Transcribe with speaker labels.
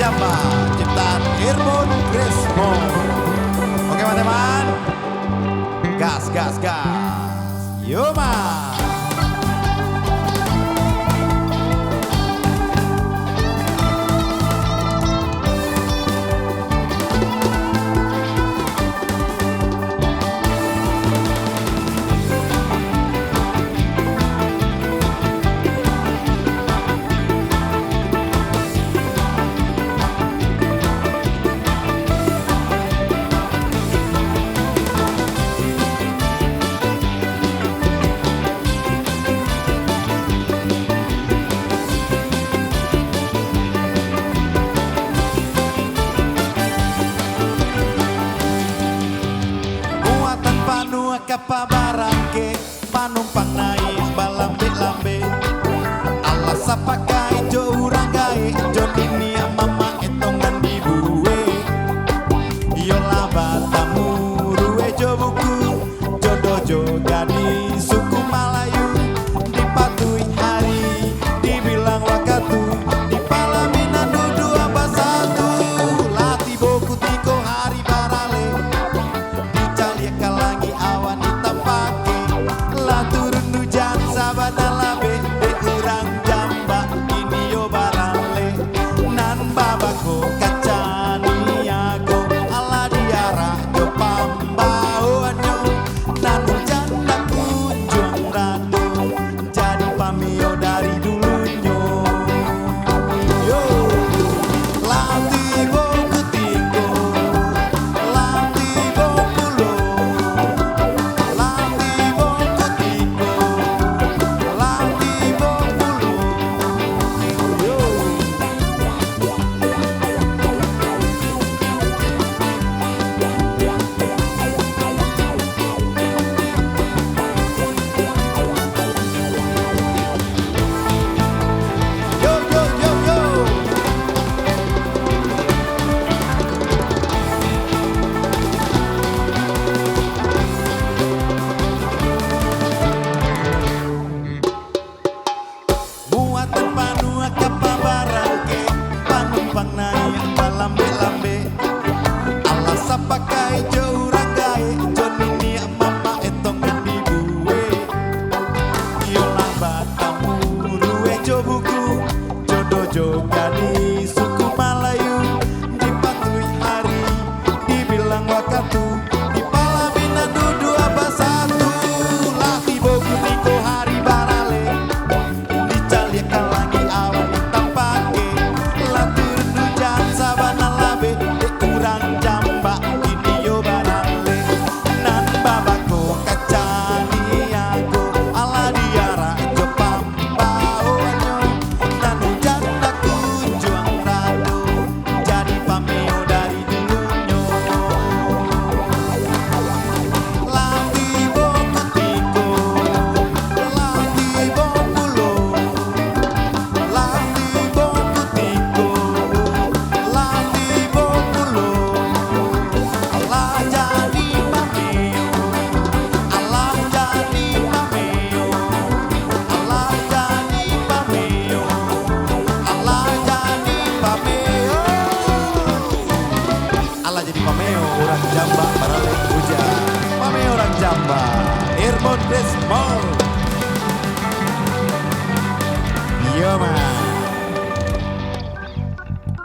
Speaker 1: Jamba, ciptaan Irmon Crespo. Oke teman-teman, gas, gas, gas, Yuma. Kapa barangke panumpang naik balambe-lambe alas pakai jo urang gae jo ini mama etongan dibuwe yola batamu ruwe jo buku jodoh jo gadi suku Malayu dipatui hari dibilang wakatu di palaminan dudu abasatu lati boku tiko hari barale dicali kalangi awan turun hujan sabana labe de urang Jamba ini yo barale nan babako kacani aku ala diara jo pambao anyo nan hujan tak kunjung rado jadi pamio dari dulunya yo lati boku tiko lati boku lo lambe-lambe alas pakai jo urang gae jo nini mama etongan dibuwe yola batamu ruwe jo buku jodoh jo gadi suku Malayu dipatui hari dibilang wakatu di palaminan dudu abasatu lati boku tiko hari barale dicali kalangi awan hitam pake latur hujan sabana labe de urang Jamba ini yo barale nan babako kacani aku ala diara jo pambao anyo nan hujan tak kunjung rado jadi pameo dari dulunya lati boku tiko lati boku lo lati boku tiko lati boku lo ala jadi pameo ala jadi pameo ala jadi pameo ala jadi pameo ala jadi pameo orang Jamba barale hujan pameo orang Jamba Irmon Crespo. Yo man.